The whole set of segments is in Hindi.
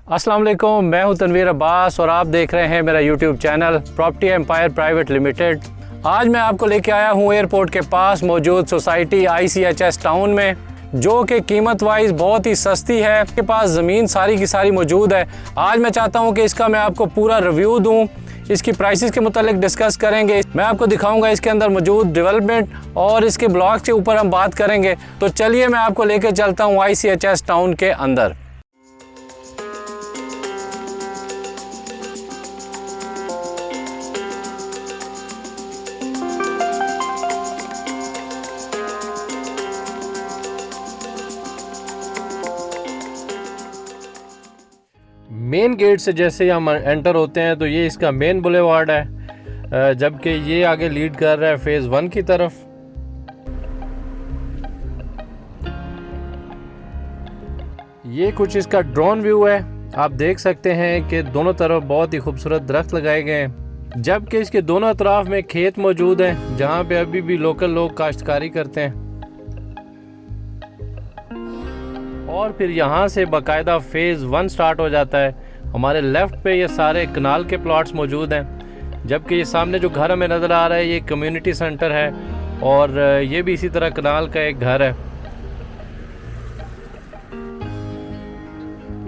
अस्सलाम वालेकुम, मैं हूं तनवीर अब्बास और आप देख रहे हैं मेरा YouTube channel property empire private limited. आज मैं आपको लेके आया हूं एयरपोर्ट के पास मौजूद सोसाइटी ICHS टाउन में, जो कि कीमत वाइज बहुत ही सस्ती है। इसके पास ज़मीन सारी की सारी मौजूद है। आज मैं चाहता हूं कि इसका मैं आपको पूरा रिव्यू दूं, इसकी प्राइसेस के मुतालिक डिस्कस करेंगे। मैं आपको दिखाऊंगा इसके अंदर मौजूद डेवलपमेंट और इसके ब्लॉक के ऊपर हम बात करेंगे। तो चलिए मैं आपको लेके चलता हूँ ICHS टाउन के अंदर। मेन गेट से जैसे हम एंटर होते हैं तो ये इसका मेन बुलेवार्ड है, जबकि ये आगे लीड कर रहा है फेज़ 1 की तरफ। ये कुछ इसका ड्रोन व्यू है। आप देख सकते हैं कि दोनों तरफ बहुत ही खूबसूरत दरख्त लगाए गए हैं, जबकि इसके दोनों अतराफ में खेत मौजूद हैं जहाँ पे अभी भी लोकल लोग काश्तकारी करते हैं। और फिर यहाँ से बाकायदा फेज़ 1 स्टार्ट हो जाता है। हमारे लेफ़्ट पे ये सारे कनाल के प्लॉट्स मौजूद हैं, जबकि ये सामने जो घर हमें नज़र आ रहा है ये कम्युनिटी सेंटर है और ये भी इसी तरह कनाल का एक घर है।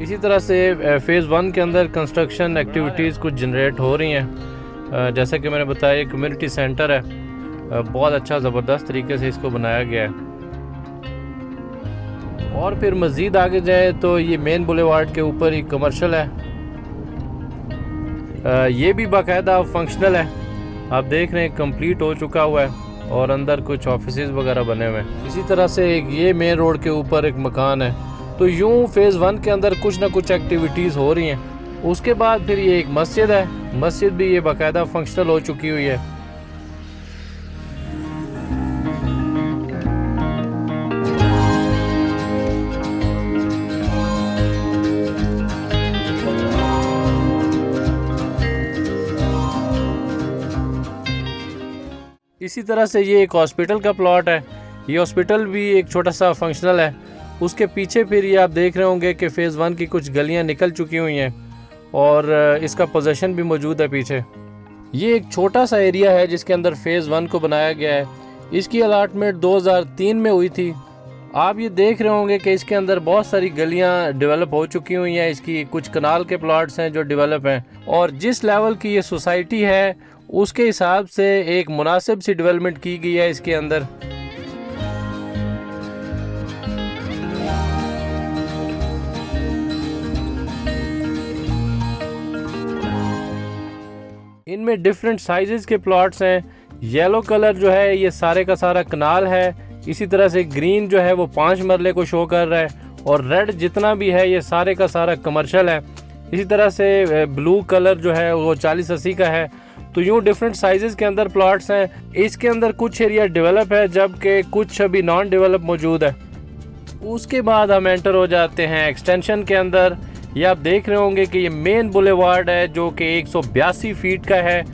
इसी तरह से फेज़ 1 के अंदर कंस्ट्रक्शन एक्टिविटीज़ कुछ जनरेट हो रही हैं। जैसा कि मैंने बताया ये कम्युनिटी सेंटर है, बहुत अच्छा ज़बरदस्त तरीके से इसको बनाया गया है। और फिर मज़ीद आगे जाए तो ये मेन बुलेवार्ड के ऊपर ही कमर्शियल है। ये भी बाकायदा फंक्शनल है। आप देख रहे हैं कंप्लीट हो चुका हुआ है और अंदर कुछ ऑफिसेज वगैरह बने हुए हैं। इसी तरह से ये मेन रोड के ऊपर एक मकान है। तो यूँ फेज़ 1 के अंदर कुछ ना कुछ एक्टिविटीज़ हो रही हैं। उसके बाद फिर ये एक मस्जिद है। मस्जिद भी ये बाकायदा फंक्शनल हो चुकी हुई है। इसी तरह से ये एक हॉस्पिटल का प्लॉट है। ये हॉस्पिटल भी एक छोटा सा फंक्शनल है। उसके पीछे फिर ये आप देख रहे होंगे कि फेज़ 1 की कुछ गलियां निकल चुकी हुई हैं और इसका पोजीशन भी मौजूद है पीछे। ये एक छोटा सा एरिया है जिसके अंदर फेज़ 1 को बनाया गया है। इसकी अलाटमेंट 2003 में हुई थी। आप ये देख रहे होंगे कि इसके अंदर बहुत सारी गलियां डेवलप हो चुकी हुई हैं। इसकी कुछ कनाल के प्लॉट्स हैं जो डेवलप हैं और जिस लेवल की ये सोसाइटी है उसके हिसाब से एक मुनासिब सी डेवलपमेंट की गई है इसके अंदर। इनमें डिफरेंट साइजेस के प्लॉट्स हैं। येलो कलर जो है ये सारे का सारा कनाल है। इसी तरह से ग्रीन जो है वो 5 मरले को शो कर रहा है और रेड जितना भी है ये सारे का सारा कमर्शियल है। इसी तरह से ब्लू कलर जो है वो 40-80 का है। तो यूँ डिफरेंट साइजेस के अंदर प्लॉट्स हैं। इसके अंदर कुछ एरिया डेवलप है जबकि कुछ अभी नॉन डेवलप मौजूद है। उसके बाद हम एंटर हो जाते हैं एक्सटेंशन के अंदर। ये आप देख रहे होंगे कि ये मेन बुलेवार्ड है जो कि 182 फीट का है।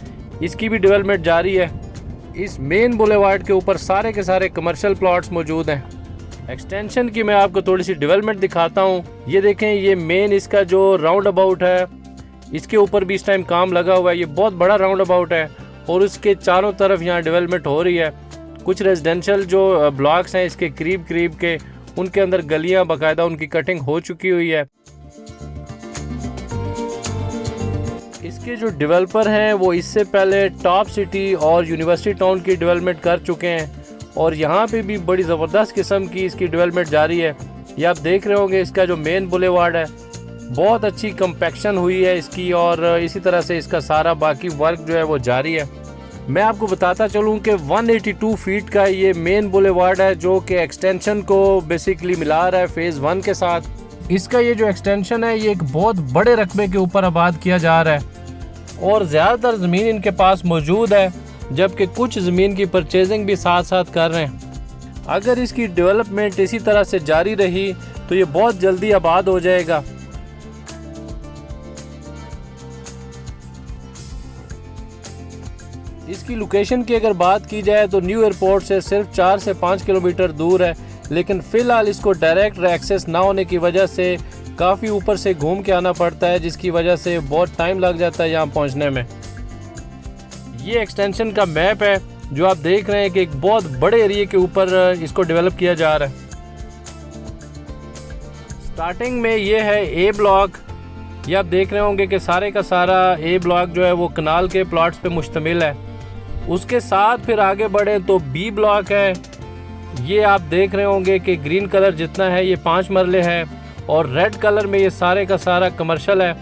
इसकी भी डेवलपमेंट जारी है। इस मेन बुलेवार्ड के ऊपर सारे के सारे कमर्शियल प्लॉट्स मौजूद हैं। एक्सटेंशन की मैं आपको थोड़ी सी डेवलपमेंट दिखाता हूँ। ये देखें, ये मेन इसका जो राउंड अबाउट है इसके ऊपर भी इस टाइम काम लगा हुआ है। ये बहुत बड़ा राउंड अबाउट है और उसके चारों तरफ यहाँ डेवलपमेंट हो रही है। कुछ रेजिडेंशियल जो ब्लॉक्स हैं इसके करीब करीब के, उनके अंदर गलियाँ बाकायदा उनकी कटिंग हो चुकी हुई है। इसके जो डेवलपर हैं वो इससे पहले टॉप सिटी और यूनिवर्सिटी टाउन की डेवलपमेंट कर चुके हैं और यहाँ पे भी बड़ी ज़बरदस्त किस्म की इसकी डेवलपमेंट जारी है। ये आप देख रहे होंगे इसका जो मेन बुलेवार्ड है बहुत अच्छी कंपैक्शन हुई है इसकी और इसी तरह से इसका सारा बाकी वर्क जो है वो जारी है। मैं आपको बताता चलूँ कि 182 फीट का ये मेन बुलेवार्ड है जो कि एक्सटेंशन को बेसिकली मिला रहा है फेज़ 1 के साथ। इसका ये जो एक्सटेंशन है ये एक बहुत बड़े रकबे के ऊपर आबाद किया जा रहा है और ज़्यादातर ज़मीन इनके पास मौजूद है, जबकि कुछ ज़मीन की परचेजिंग भी साथ साथ कर रहे हैं। अगर इसकी डेवलपमेंट इसी तरह से जारी रही तो ये बहुत जल्दी आबाद हो जाएगा। इसकी लोकेशन की अगर बात की जाए तो न्यू एयरपोर्ट से सिर्फ 4 से 5 किलोमीटर दूर है, लेकिन फ़िलहाल इसको डायरेक्ट एक्सेस ना होने की वजह से काफ़ी ऊपर से घूम के आना पड़ता है, जिसकी वजह से बहुत टाइम लग जाता है यहाँ पहुँचने में। ये एक्सटेंशन का मैप है जो आप देख रहे हैं कि एक बहुत बड़े एरिया के ऊपर इसको डेवलप किया जा रहा है। स्टार्टिंग में ये है ए ब्लॉक। ये आप देख रहे होंगे कि सारे का सारा ए ब्लॉक जो है वो कनाल के प्लॉट्स पे मुश्तमिल है। उसके साथ फिर आगे बढ़े तो बी ब्लॉक है। ये आप देख रहे होंगे कि ग्रीन कलर जितना है ये 5 मरले है और रेड कलर में ये सारे का सारा कमर्शियल है।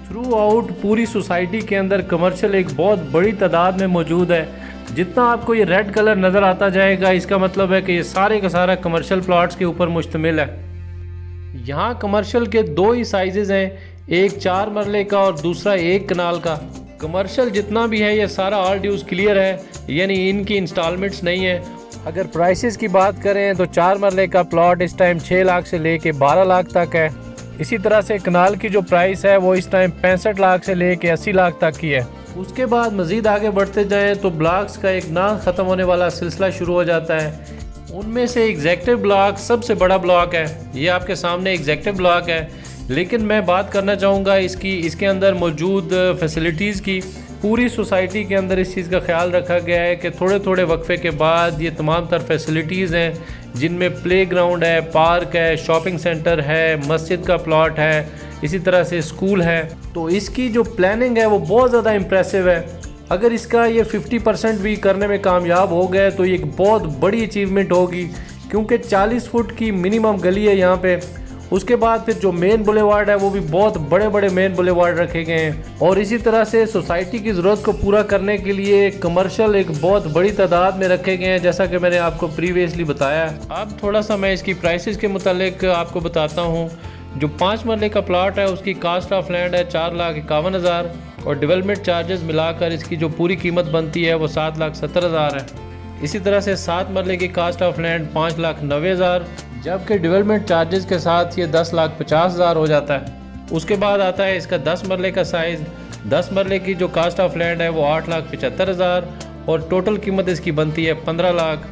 थ्रू आउट पूरी सोसाइटी के अंदर कमर्शियल एक बहुत बड़ी तादाद में मौजूद है। जितना आपको ये रेड कलर नज़र आता जाएगा इसका मतलब है कि ये सारे का सारा कमर्शियल प्लॉट्स के ऊपर मुश्तमिल है। यहाँ कमर्शियल के 2 ही साइजेस हैं, एक 4 मरले का और दूसरा 1 कनाल का। कमर्शियल जितना भी है ये सारा ऑल ड्यूज क्लियर है, यानी इनकी इंस्टॉलमेंट्स नहीं है। अगर प्राइसेस की बात करें तो 4 मरले का प्लॉट इस टाइम 6 लाख से लेके 12 लाख तक है। इसी तरह से कनाल की जो प्राइस है वो इस टाइम 65 लाख से लेके 80 लाख तक की है। उसके बाद मज़ीद आगे बढ़ते जाएँ तो ब्लॉक्स का एक ना ख़त्म होने वाला सिलसिला शुरू हो जाता है। उनमें से एग्जेक्टिव ब्लॉक सबसे बड़ा ब्लॉक है। ये आपके सामने एग्जेक्टिव ब्लॉक है, लेकिन मैं बात करना चाहूँगा इसके अंदर मौजूद फैसिलिटीज़ की। पूरी सोसाइटी के अंदर इस चीज़ का ख्याल रखा गया है कि थोड़े थोड़े वक्फे के बाद ये तमाम तर फैसिलिटीज़ हैं, जिनमें प्ले ग्राउंड है, पार्क है, शॉपिंग सेंटर है, मस्जिद का प्लॉट है, इसी तरह से स्कूल है। तो इसकी जो प्लानिंग है वो बहुत ज़्यादा इम्प्रेसिव है। अगर इसका ये 50% भी करने में कामयाब हो गए तो ये एक बहुत बड़ी अचीवमेंट होगी, क्योंकि 40 फुट की मिनिमम गली है यहाँ पे। उसके बाद फिर जो मेन बुलेवार्ड है वो भी बहुत बड़े बड़े मेन बुलेवार्ड रखे गए हैं। और इसी तरह से सोसाइटी की ज़रूरत को पूरा करने के लिए कमर्शियल एक बहुत बड़ी तादाद में रखे गए हैं, जैसा कि मैंने आपको प्रीवियसली बताया। अब थोड़ा सा मैं इसकी प्राइसेस के मुतालिक आपको बताता हूँ। जो 5 मरले का प्लॉट है उसकी कास्ट ऑफ लैंड है 4,51,000 और डेवलपमेंट चार्जेस मिलाकर इसकी जो पूरी कीमत बनती है वो 7,70,000 है। इसी तरह से 7 मरले की कास्ट ऑफ लैंड 5,90,000, जबकि डेवलपमेंट चार्जेस के साथ ये 10,50,000 हो जाता है। उसके बाद आता है इसका 10 मरले का साइज़। 10 मरले की जो कास्ट ऑफ लैंड है वो 8,75,000 और टोटल कीमत इसकी बनती है 15 लाख।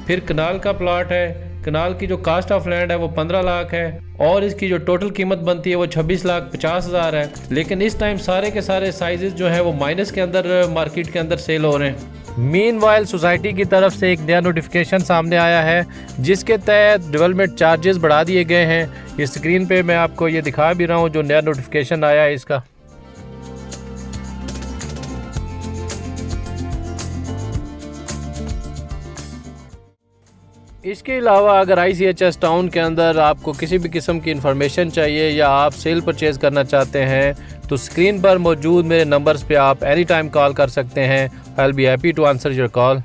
फिर कनाल का प्लॉट है। कनाल की जो कास्ट ऑफ लैंड है वो 15 लाख है और इसकी जो टोटल कीमत बनती है वो 26,50,000 है। लेकिन इस टाइम सारे के सारे साइजेस जो है वो माइनस के अंदर मार्केट के अंदर सेल हो रहे हैं। मीनवाइल सोसाइटी की तरफ से एक नया नोटिफिकेशन सामने आया है, जिसके तहत डेवलपमेंट चार्जेस बढ़ा दिए गए हैं। इस स्क्रीन पे मैं आपको ये दिखा भी रहा हूँ जो नया नोटिफिकेशन आया है इसका। इसके अलावा अगर ICHS टाउन के अंदर आपको किसी भी किस्म की इंफॉर्मेशन चाहिए या आप सेल परचेज़ करना चाहते हैं तो स्क्रीन पर मौजूद मेरे नंबर्स पे आप एनी टाइम कॉल कर सकते हैं। I will be happy to answer your call.